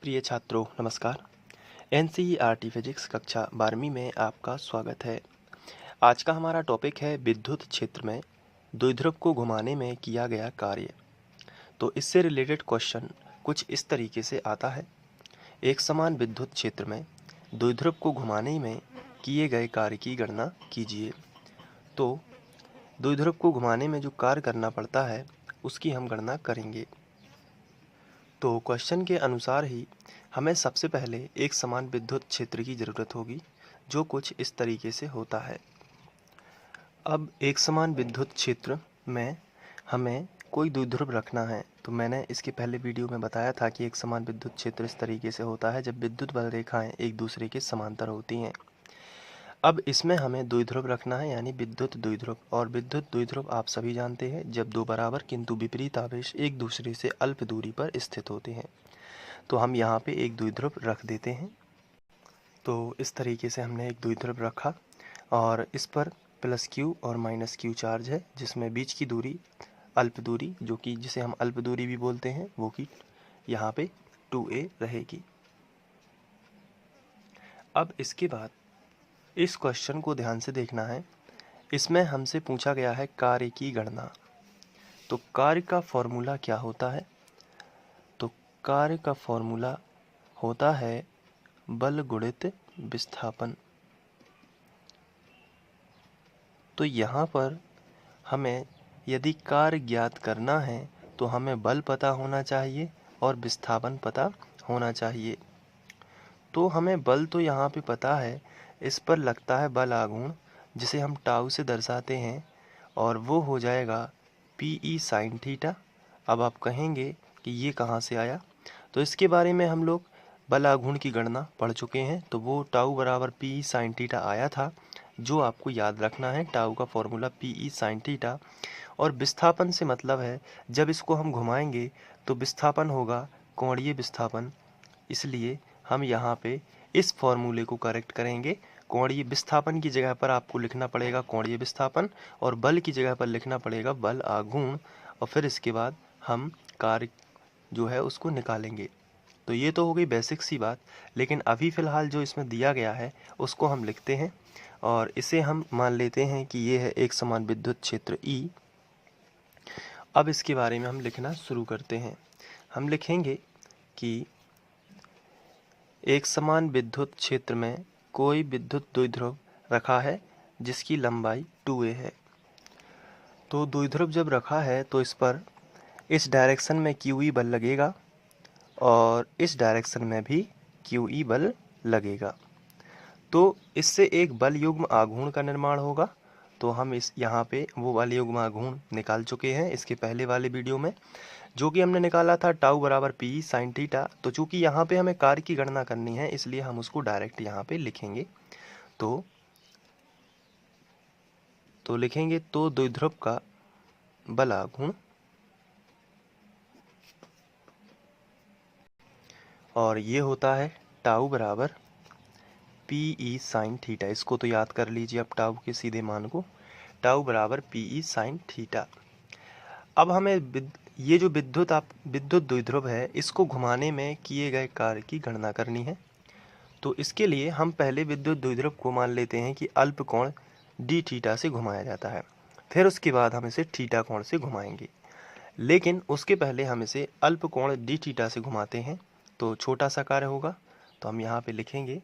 प्रिय छात्रों नमस्कार। एनसीईआरटी फिजिक्स कक्षा 12वीं में आपका स्वागत है। आज का हमारा टॉपिक है विद्युत क्षेत्र में द्विध्रुव को घुमाने में किया गया कार्य। तो इससे रिलेटेड क्वेश्चन कुछ इस तरीके से आता है। एक समान विद्युत क्षेत्र में द्विध्रुव को घुमाने में किए गए कार्य की गणना कीजिए। तो द्विध्रुव को घुमाने में जो कार्य करना पड़ता है उसकी हम गणना करेंगे। तो क्वेश्चन के अनुसार ही हमें सबसे पहले एक समान विद्युत क्षेत्र की ज़रूरत होगी, जो कुछ इस तरीके से होता है। अब एक समान विद्युत क्षेत्र में हमें कोई द्विध्रुव रखना है। तो मैंने इसके पहले वीडियो में बताया था कि एक समान विद्युत क्षेत्र इस तरीके से होता है जब विद्युत बल रेखाएं एक दूसरे के समांतर होती हैं। अब इसमें हमें द्विध्रुव रखना है, यानी विद्युत द्विध्रुव। और विद्युत द्विध्रुव आप सभी जानते हैं जब दो बराबर किंतु विपरीत आवेश एक दूसरे से अल्प दूरी पर स्थित होते हैं। तो हम यहाँ पे एक द्विध्रुव रख देते हैं। तो इस तरीके से हमने एक द्विध्रुव रखा और इस पर +q और -q चार्ज है, जिसमें बीच की दूरी अल्प दूरी, जो कि जिसे हम अल्प दूरी भी बोलते हैं, वो कि यहाँ पे 2a रहेगी। अब इसके बाद इस क्वेश्चन को ध्यान से देखना है। इसमें हमसे पूछा गया है कार्य की गणना। तो कार्य का फॉर्मूला क्या होता है? तो कार्य का फॉर्मूला होता है बल गुणित विस्थापन। तो यहाँ पर हमें यदि कार्य ज्ञात करना है तो हमें बल पता होना चाहिए और विस्थापन पता होना चाहिए। तो हमें बल तो यहाँ पे पता है, इस पर लगता है बल आघूर्ण, जिसे हम टाउ से दर्शाते हैं, और वो हो जाएगा PE sin थीटा। अब आप कहेंगे कि ये कहाँ से आया? तो इसके बारे में हम लोग बल आघूर्ण की गणना पढ़ चुके हैं। तो वो टाउ बराबर PE sin थीटा आया था, जो आपको याद रखना है। टाउ का फॉर्मूला PE sin थीटा। और विस्थापन से मतलब है जब इसको हम घुमाएंगे तो विस्थापन होगा कोणीय विस्थापन। इसलिए हम यहाँ पे इस फॉर्मूले को करेक्ट करेंगे। कोणीय विस्थापन की जगह पर आपको लिखना पड़ेगा कोणीय विस्थापन, और बल की जगह पर लिखना पड़ेगा बल आघूर्ण। और फिर इसके बाद हम कार्य जो है उसको निकालेंगे। तो ये तो हो गई बेसिक सी बात, लेकिन अभी फ़िलहाल जो इसमें दिया गया है उसको हम लिखते हैं। और इसे हम मान लेते हैं कि ये है एक समान विद्युत क्षेत्र E। अब इसके बारे में हम लिखना शुरू करते हैं। हम लिखेंगे कि एक समान विद्युत क्षेत्र में कोई विद्युत द्विध्रुव रखा है जिसकी लंबाई 2a है। तो द्विध्रुव जब रखा है तो इस पर इस डायरेक्शन में QE बल लगेगा और इस डायरेक्शन में भी QE बल लगेगा। तो इससे एक बल युग्म आघूर्ण का निर्माण होगा। तो हम इस यहाँ पे वो बल युग्म आघूर्ण निकाल चुके हैं इसके पहले वाले वीडियो में, जो कि हमने निकाला था टाउ बराबर PE sin थीटा। तो चूंकि यहाँ पे हमें कार्य की गणना करनी है, इसलिए हम उसको डायरेक्ट यहाँ पे लिखेंगे। तो लिखेंगे तो द्विध्रुव का बल आघूर्ण, और ये होता है टाउ बराबर PE sin थीटा। इसको तो याद कर लीजिए आप टाउ के सीधे मान को। टाउ बराबर PE sin थीटा। अब हमें ये जो विद्युत द्विध्रुव है इसको घुमाने में किए गए कार्य की गणना करनी है। तो इसके लिए हम पहले विद्युत द्विध्रुव को मान लेते हैं कि अल्प कोण d थीटा से घुमाया जाता है। फिर उसके बाद हम इसे थीटा कोण से घुमाएंगे, लेकिन उसके पहले हम इसे अल्प कोण d थीटा से घुमाते हैं। तो छोटा सा कार्य होगा, तो हम यहाँ पे लिखेंगे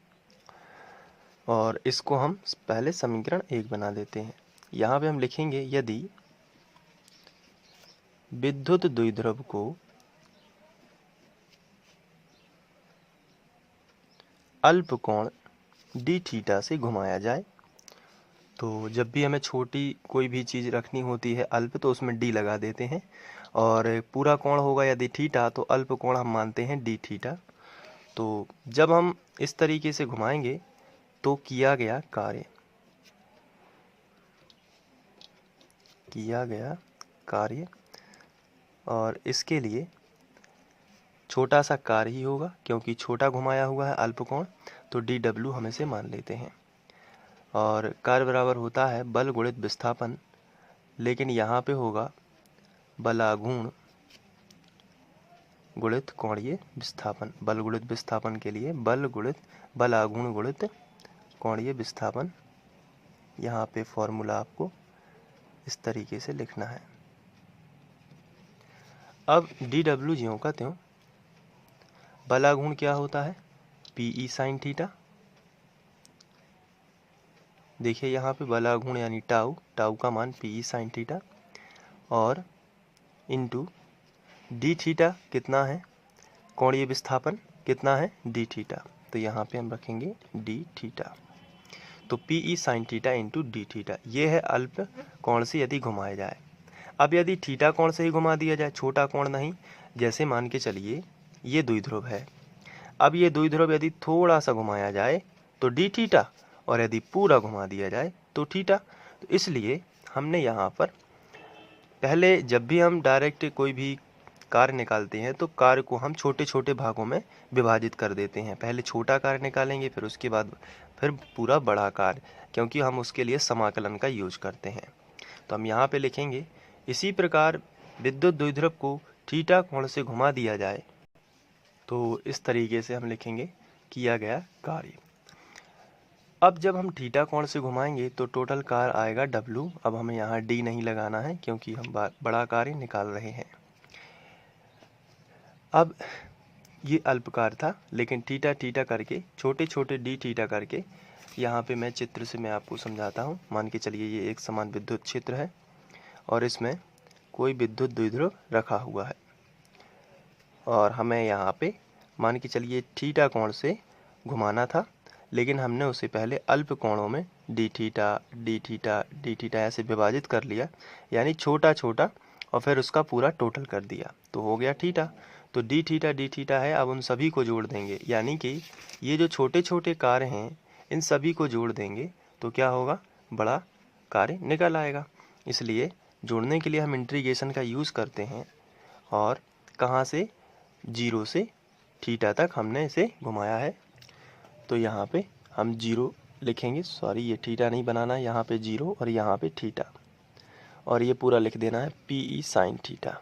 और इसको हम पहले समीकरण 1 बना देते हैं। यहाँ पे हम लिखेंगे यदि विद्युत द्विध्रुव को अल्प कोण d थीटा से घुमाया जाए। तो जब भी हमें छोटी कोई भी चीज़ रखनी होती है अल्प, तो उसमें d लगा देते हैं। और पूरा कोण होगा यदि थीटा, तो अल्प कोण हम मानते हैं d थीटा। तो जब हम इस तरीके से घुमाएंगे तो किया गया कार्य, और इसके लिए छोटा सा कार्य ही होगा क्योंकि छोटा घुमाया हुआ है अल्प कोण। तो dw हम इसे मान लेते हैं, और कार्य बराबर होता है बल गुणित विस्थापन, लेकिन यहाँ पे होगा बल आघूर्ण गुणित कोणीय विस्थापन। बल गुणित विस्थापन के लिए बल गुणित बल आघूर्ण गुणित कोणीय विस्थापन। यहाँ पे फॉर्मूला आपको इस तरीके से लिखना है। अब DW ज्यों का त्यों, बल आघूर्ण क्या होता है, PE साइन थीटा। देखिए यहाँ पे बल आघूर्ण यानी टाउ, टाउ का मान PE साइन थीटा, और इंटू डी थीटा कितना है, कोणीय विस्थापन कितना है, डी थीटा। तो यहाँ पे हम रखेंगे डी थीटा। तो PE sine theta into D theta, ये है अल्प कोण से यदि घुमाया जाए। अब यदि थीटा कोण से ही घुमा दिया जाए, छोटा कोण नहीं, जैसे मान के चलिए ये द्विध्रुव है। अब ये द्विध्रुव यदि थोड़ा सा घुमाया जाए तो डी थीटा, और यदि पूरा घुमा दिया जाए तो थीटा। तो इसलिए हमने यहाँ पर पहले जब भी हम डायरेक्ट कोई भी कार्य निकालते हैं तो कार्य को हम छोटे छोटे भागों में विभाजित कर देते हैं। पहले छोटा कार्य निकालेंगे, फिर उसके बाद फिर पूरा बड़ा कार्य, क्योंकि हम उसके लिए समाकलन का यूज करते हैं। तो हम यहाँ पे लिखेंगे, इसी प्रकार विद्युत द्विध्रुव को थीटा कोण से घुमा दिया जाए तो इस तरीके से हम लिखेंगे किया गया कार्य। अब जब हम थीटा कोण से घुमाएंगे तो टोटल कार्य आएगा W। अब हमें यहाँ D नहीं लगाना है क्योंकि हम बड़ा कार्य निकाल रहे हैं। अब ये अल्प कार्य था, लेकिन थीटा थीटा करके छोटे छोटे डी थीटा करके, यहाँ पे मैं चित्र से मैं आपको समझाता हूँ। मान के चलिए ये एक समान विद्युत क्षेत्र है और इसमें कोई विद्युत द्विध्रुव रखा हुआ है, और हमें यहाँ पे मान के चलिए थीटा कोण से घुमाना था, लेकिन हमने उसे पहले अल्प कोणों में D theta D theta D theta ऐसे विभाजित कर लिया, यानी छोटा छोटा, और फिर उसका पूरा टोटल कर दिया तो हो गया थीटा। तो डी थीटा है। अब उन सभी को जोड़ देंगे, यानी कि ये जो छोटे छोटे कार्य हैं इन सभी को जोड़ देंगे तो क्या होगा, बड़ा कार्य निकल आएगा। इसलिए जोड़ने के लिए हम इंटीग्रेशन का यूज़ करते हैं, और कहाँ से, 0 से थीटा तक हमने इसे घुमाया है। तो यहाँ पे हम 0 लिखेंगे, सॉरी ये थीटा नहीं बनाना, यहाँ पे 0 और यहाँ पे थीटा, और ये पूरा लिख देना है PE sine theta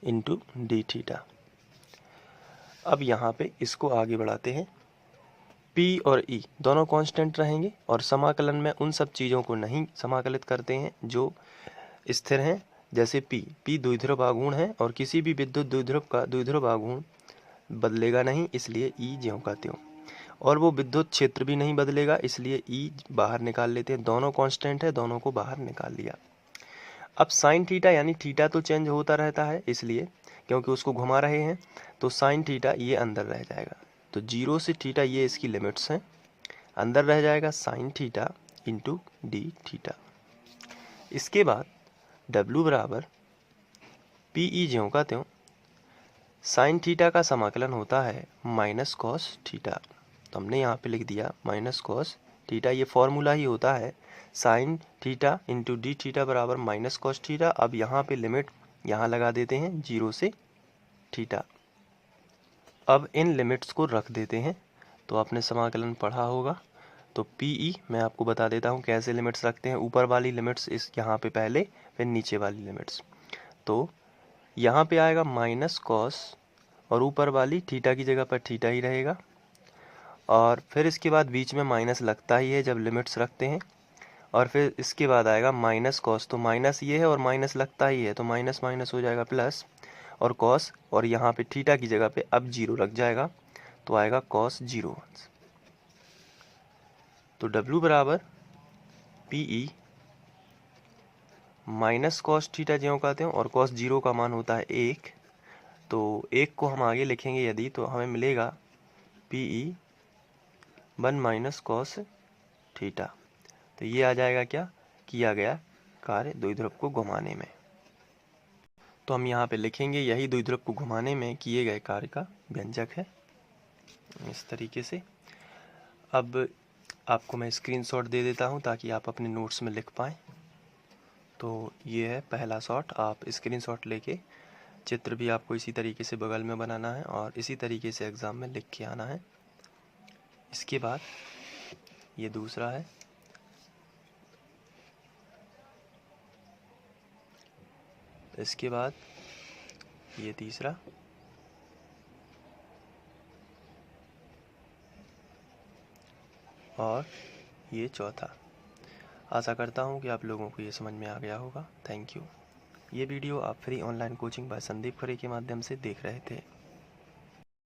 into D theta. अब यहाँ पे इसको आगे बढ़ाते हैं। P और E दोनों कांस्टेंट रहेंगे, और समाकलन में उन सब चीज़ों को नहीं समाकलित करते हैं जो स्थिर हैं। जैसे P द्विध्रुव आघूर्ण है, और किसी भी विद्युत द्विध्रुव का द्विध्रुव आघूर्ण बदलेगा नहीं, इसलिए E ज्यों का त्यों। और वो विद्युत क्षेत्र भी नहीं बदलेगा, इसलिए E बाहर निकाल लेते हैं। दोनों कांस्टेंट है, दोनों को बाहर निकाल लिया। अब साइन थीटा, यानी थीटा तो चेंज होता रहता है, इसलिए क्योंकि उसको घुमा रहे हैं तो साइन थीटा ये अंदर रह जाएगा। तो 0 से थीटा ये इसकी लिमिट्स हैं, अंदर रह जाएगा sine theta into D theta. इसके बाद W बराबर PE ज्यों का त्यों, साइन थीटा का समाकलन होता है माइनस कॉस थीटा। तो हमने यहाँ पे लिख दिया माइनस कॉस थीटा, ये फॉर्मूला ही होता है sine theta into D theta बराबर माइनस कॉस थीटा। अब यहाँ पे लिमिट यहाँ लगा देते हैं 0 से थीटा। अब इन लिमिट्स को रख देते हैं, तो आपने समाकलन पढ़ा होगा। तो PE मैं आपको बता देता हूँ कैसे लिमिट्स रखते हैं। ऊपर वाली लिमिट्स इस यहाँ पे पहले, फिर नीचे वाली लिमिट्स। तो यहाँ पे आएगा माइनस कॉस, और ऊपर वाली थीटा की जगह पर थीटा ही रहेगा, और फिर इसके बाद बीच में माइनस लगता ही है जब लिमिट्स रखते हैं, और फिर इसके बाद आएगा माइनस कॉस। तो माइनस ये है और माइनस लगता ही है, तो माइनस माइनस हो जाएगा प्लस, और कॉस, और यहाँ पे थीटा की जगह पे अब 0 रख जाएगा, तो आएगा कॉस 0। तो W बराबर PE माइनस कॉस थीटा ज्यों का त्यों, और कॉस 0 का मान होता है 1, तो 1 को हम आगे लिखेंगे यदि, तो हमें मिलेगा PE 1 माइनस कॉस थीटा। तो ये आ जाएगा क्या, किया गया कार्य द्विध्रुव को घुमाने में। तो हम यहाँ पे लिखेंगे यही द्विध्रुव को घुमाने में किए गए कार्य का व्यंजक है, इस तरीके से। अब आपको मैं स्क्रीनशॉट दे देता हूँ ताकि आप अपने नोट्स में लिख पाएँ। तो ये है पहला शॉट, आप स्क्रीनशॉट लेके चित्र भी आपको इसी तरीके से बगल में बनाना है, और इसी तरीके से एग्ज़ाम में लिख के आना है। इसके बाद ये दूसरा है, इसके बाद ये तीसरा, और ये चौथा। आशा करता हूँ कि आप लोगों को ये समझ में आ गया होगा। Thank you. ये वीडियो आप free online coaching by Sandeep Khare के माध्यम से देख रहे थे।